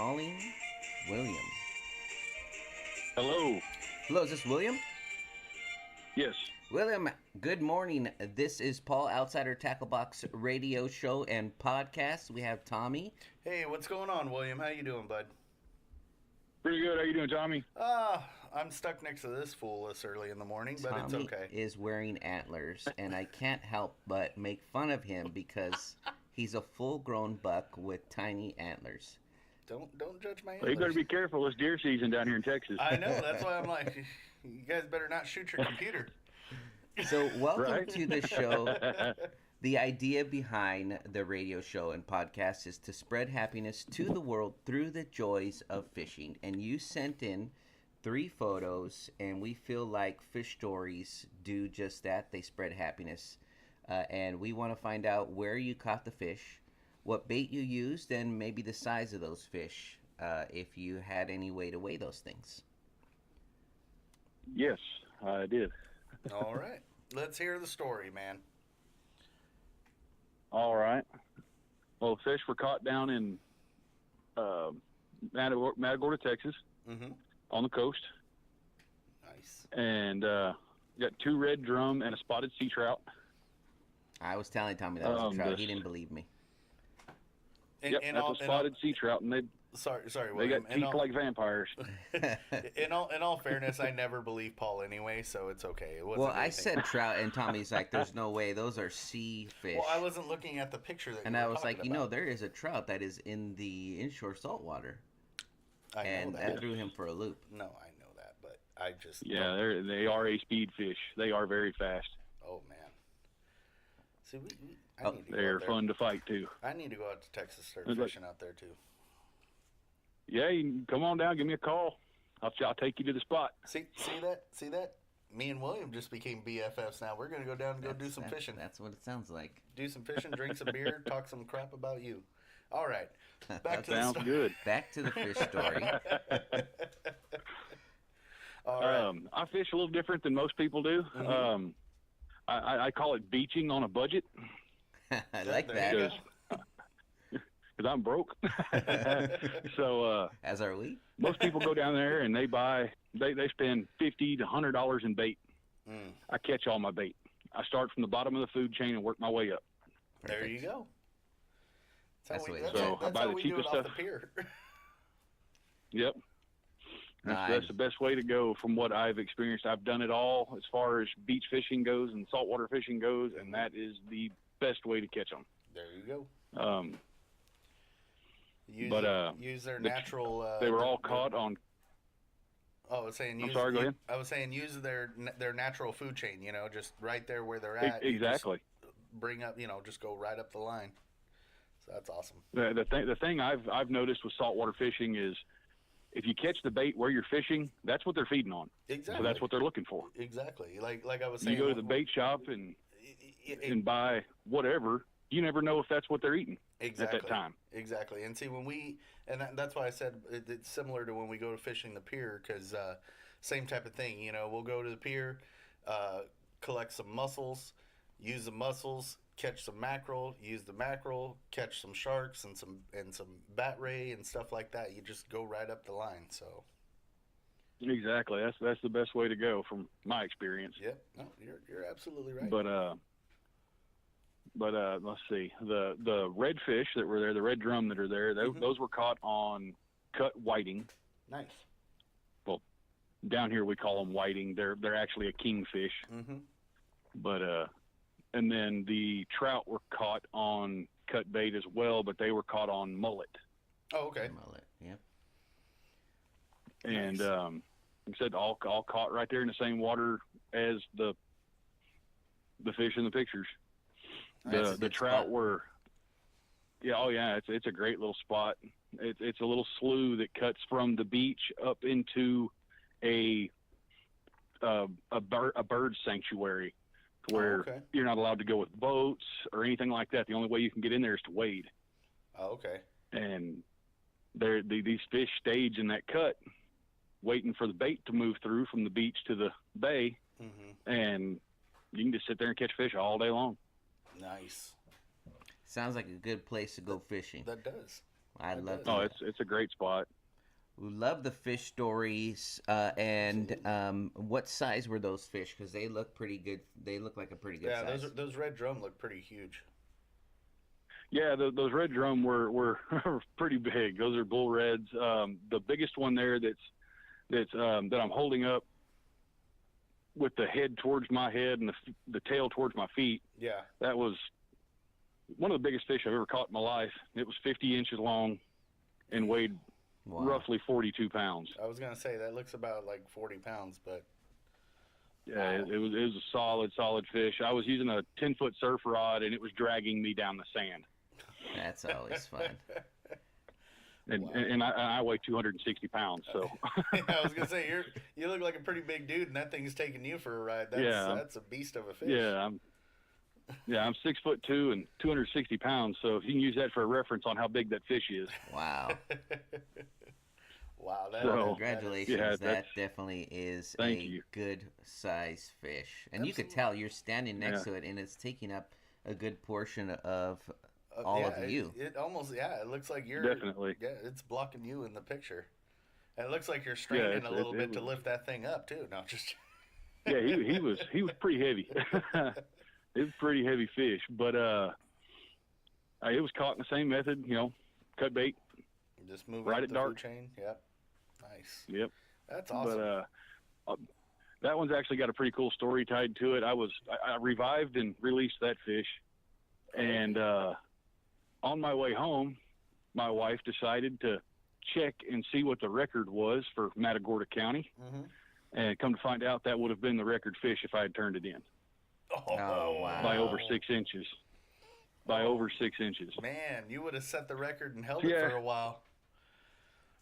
calling William. Hello. Hello, is this William? Yes. William, good morning. This is Paul, Outsider Tackle Box radio show and podcast. We have Tommy. Hey, what's going on, William? How you doing, bud? Pretty good. How you doing, Tommy? I'm stuck next to this fool this early in the morning, but Tommy it's okay. is wearing antlers, and I can't help but make fun of him because he's a full-grown buck with tiny antlers. Don't judge my Well, you better antlers. be careful. It's deer season down here in Texas. I know, that's why I'm like, you guys better not shoot your computer. So, welcome Right? to the show. The idea behind the radio show and podcast is to spread happiness to the world through the joys of fishing. And you sent in 3 photos, and we feel like fish stories do just that. They spread happiness. And we want to find out where you caught the fish, what bait you used, and maybe the size of those fish, if you had any way to weigh those things. Yes, I did. All right, let's hear the story, man. All right. Well, fish were caught down in Matagorda, Texas, Mm-hmm. on the coast, Nice. and got 2 red drum and a spotted sea trout. I was telling Tommy that was a trout. This- He didn't believe me. And, Yep, and that's all, a spotted sea trout, and they sorry, got William. teeth like vampires. In all fairness, I never believe Paul anyway, so it's okay. It wasn't Well, I anything. said trout, and Tommy's like, "There's no way. Those are sea fish." Well, I wasn't looking at the picture that. and you I were was like, talking "You know, about. there is a trout that is in the inshore saltwater," I know and that. that threw him for a loop. No, I know that, but I just Yeah, they are a speed fish. They are very fast. Oh man. See, I Oh, need to go They're out there. fun to fight too. I need to go out to Texas, start It's like- fishing out there too. Yeah, you can come on down, give me a call. I'll take you to the spot. See that? Me and William just became BFFs now. We're gonna go down and go do some fishing. That's what it sounds like. Do some fishing, drink some beer, talk some crap about you. All right, back That to the sounds story. good. Back to the fish story. All right. I fish a little different than most people do. Mhm. I call it beaching on a budget I like There you that. go. because I'm broke. So As are we. most people go down there and they spend $50 to $100 in bait. Mm, I catch all my bait. I start from the bottom of the food chain and work my way up. there you go. That's the way to That's do it. how, So, I that's buy how the we do it cheapest off the stuff. pier. Yep. Nice. That's the best way to go from what I've experienced. I've done it all as far as beach fishing goes and saltwater fishing goes, and that is the best way to catch them. There you go. Use, But, use their the- natural. They were all their- caught on. Oh, I was saying. I'm Use, sorry, go ahead. I was saying use their natural food chain. You know, just right there where they're at. you just Exactly. bring up. You know, just go right up the line. So that's awesome. The thing I've noticed with saltwater fishing is if you catch the bait where you're fishing, that's what they're feeding on. Exactly. So that's what they're looking for. Exactly. Like I was saying. You go to the bait shop and it, buy whatever. You never know if that's what they're eating exactly. at that time. Exactly. And see, that's why I said it's similar to when we go to fishing the pier, because same type of thing. You know, we'll go to the pier, collect some mussels, use the mussels, catch some mackerel, use the mackerel, catch some sharks and some bat ray and stuff like that. You just go right up the line. So, Exactly. That's the best way to go from my experience. yep, no, you're absolutely right. But let's see, the redfish that were there, the red drum that are there, those were caught on cut whiting. Nice. Down here we call them whiting. They're actually a kingfish. Mm-hmm. But and then the trout were caught on cut bait as well, but they were caught on mullet. Oh, okay. Mullet. Yep. And Nice. like I said, all caught right there in the same water as the fish in the pictures. That's a The good trout spot. were, yeah, oh yeah, it's a great little spot. It's a little slough that cuts from the beach up into a bird sanctuary, where okay. you're not allowed to go with boats or anything like that. The only way you can get in there is to wade. Oh, okay. And these fish stage in that cut, waiting for the bait to move through from the beach to the bay, Mm-hmm. and you can just sit there and catch fish all day long. Nice. Sounds like a good place to go fishing. That does. I It love does. Oh, to. it's a great spot. We love the fish stories. And what size were those fish? Because they look pretty good. They look like a pretty good Yeah, size. those red drum look pretty huge. Yeah, those red drum were pretty big. Those are bull reds. The biggest one there that I'm holding up with the head towards my head and the tail towards my feet. Yeah. That was one of the biggest fish I've ever caught in my life. It was 50 inches long and weighed Wow. roughly 42 pounds. I was gonna say that looks about like 40 pounds, but Yeah, it was a solid fish. I was using a 10-foot surf rod and it was dragging me down the sand. That's always fun. And Wow. and I weigh 260 pounds, so I was gonna say you look like a pretty big dude, and that thing's taking you for a ride. That's a beast of a fish. I'm 6'2" and 260 pounds. So if you can use that for a reference on how big that fish is. Wow. Wow. So, Congratulations. yeah, that that's- definitely is Thank a you. good size fish. And you could Absolutely. tell you're standing next Yeah. to it and it's taking up a good portion of all of you. It almost it looks like you're Definitely. Yeah, it's blocking you in the picture, and it looks like you're straining it's- a little it bit to was- lift that thing up too. No, just Yeah, he was pretty heavy. It was a pretty heavy fish, but it was caught in the same method. Cut bait. just moving Right up at the dark. food chain. Yep, nice. Yep. That's awesome. But that one's actually got a pretty cool story tied to it. I revived and released that fish, and on my way home, my wife decided to check and see what the record was for Matagorda County, Mm-hmm. and come to find out that would have been the record fish if I had turned it in Oh, wow. by over 6 inches. By over 6 inches. Man, you would have set the record and held Yeah. it for a while.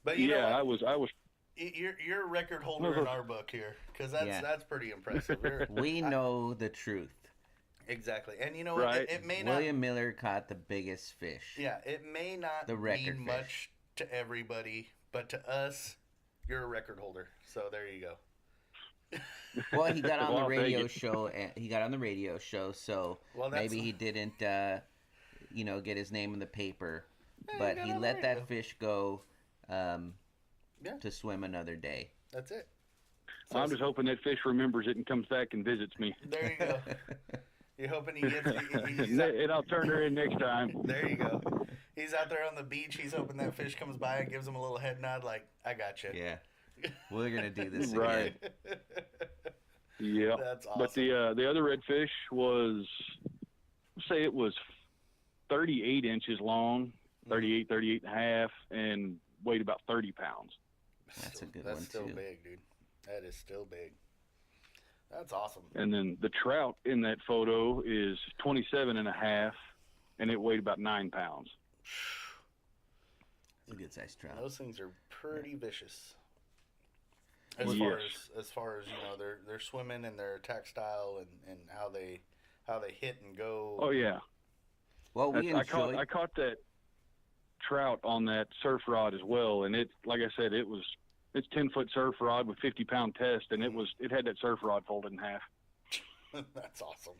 But you know Yeah, what? I was. You're a record holder in our book here, because Yeah. that's pretty impressive. We know the truth. Exactly, and you know what? Right. It may not. William Miller caught the biggest fish. Yeah, it may not The record mean fish. much to everybody, but to us, you're a record holder. So there you go. Well, he got on the Well, thank radio you. show, and he got on the radio show, so Well, that's- maybe he didn't, get his name in the paper, Yeah, but got he on let the that radio. fish go Yeah. to swim another day. That's it. I'm just hoping that fish remembers it and comes back and visits me. There you go. You're hoping he gets. He's And I'll turn her in next time. there you go. He's out there on the beach. He's hoping that fish comes by and gives him a little head nod, like "I got you." Yeah, we're gonna do this Right. again. Yeah. That's awesome. But the other redfish was, say it was 38 inches long, 38 and a half, and weighed about 30 pounds. That's a good That's one, still too. big, dude. That is still big. That's awesome. And then the trout in that photo is 27 and a half, and it weighed about 9 pounds. It's a good sized trout. Those things are pretty vicious. As Well, far yes. as far as their swimming and their attack style and how they hit and go. Oh yeah. Well, we I caught enjoyed. that trout on that surf rod as well, and it, like I said, it's 10-foot surf rod with 50-pound test, and it had that surf rod folded in half. That's awesome.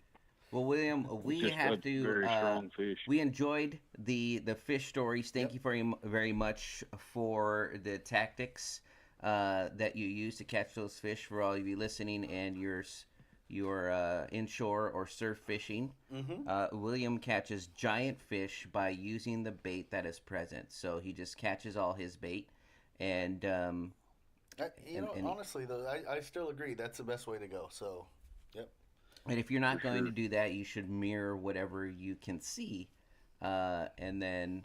Well, William, we Just have a to. very strong fish. We enjoyed the fish stories. Thank you very much for the tactics that you use to catch those fish. For all of you listening, and you're inshore or surf fishing, William catches giant fish by using the bait that is present. So he just catches all his bait, and Honestly though, I still agree that's the best way to go. So, yep. And if you're not For going to sure. do that, you should mirror whatever you can see, and then,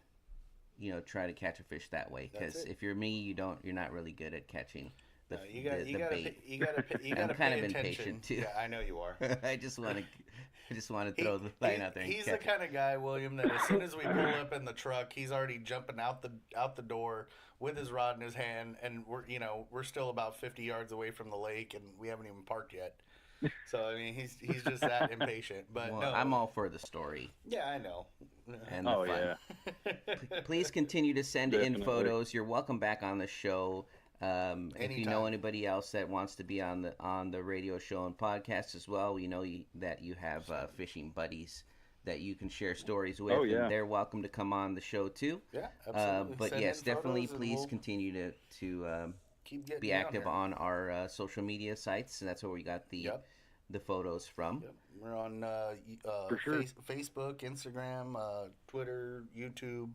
try to catch a fish that way. That's Because it. if you're me, you're not really good at catching the, No, the, you the gotta bait. you gotta I'm kind pay of attention. impatient too. Yeah, I know you are. I just want to throw the line out there. And He's catch the kind of guy, William, that as soon as we pull up in the truck, he's already jumping out the door with his rod in his hand, and we're still about 50 yards away from the lake, and we haven't even parked yet. So I mean, he's just that impatient. But Well, no, I'm all for the story yeah, I know. and the Oh fun. yeah. Please continue to send in Definitely. photos. You're welcome back on the show. If you know Anytime. anybody else that wants to be on the radio show and podcast as well, we know that you have fishing buddies that you can share stories with. Oh, yeah. And they're welcome to come on the show too. Yeah, absolutely. But Send yes, in definitely photos and please we'll continue to keep getting be down active here. on our social media sites. And that's where we got Yep. the photos from. Yep. We're on For sure. Facebook, Instagram, Twitter, YouTube,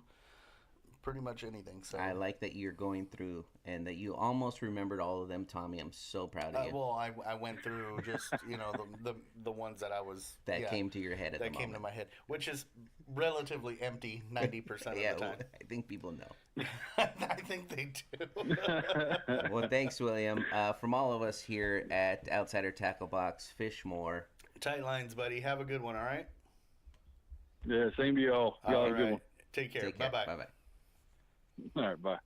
pretty much anything. So I like that you're going through and that you almost remembered all of them, Tommy. I'm so proud of you. well, I went through just the ones that I was that came to your head at that the came to moment. my head, which is relatively empty 90% of Yeah, the time. I think people know. I think they do. Well, thanks, William. From all of us here at Outsider Tackle Box, fish more. Tight lines, buddy. Have a good one. All right. Yeah, same to y'all. Y'all All have a good right. one. Take care. Take care. Bye bye. Bye-bye. All right, bye.